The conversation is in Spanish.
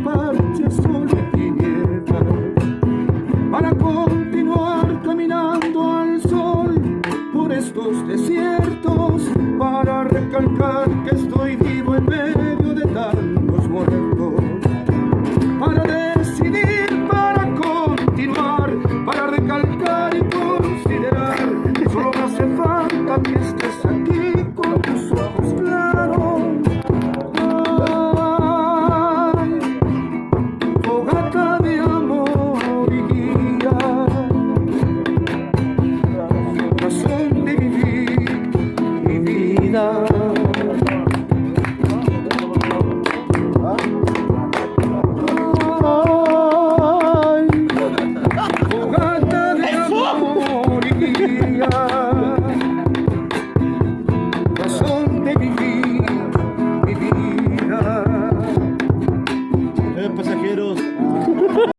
parche, sol y tinieblas, para continuar caminando al sol por estos desiertos, para recalcar que estoy vivo en medio de tantos muertos, para decidir, para continuar, para recalcar y considerar. Solo me hace falta que estés aquí con tus ojos claros. Ay, fogata de amor y guía, razón de vivir mi vida. Razón de vivir mi vida. Pasajeros.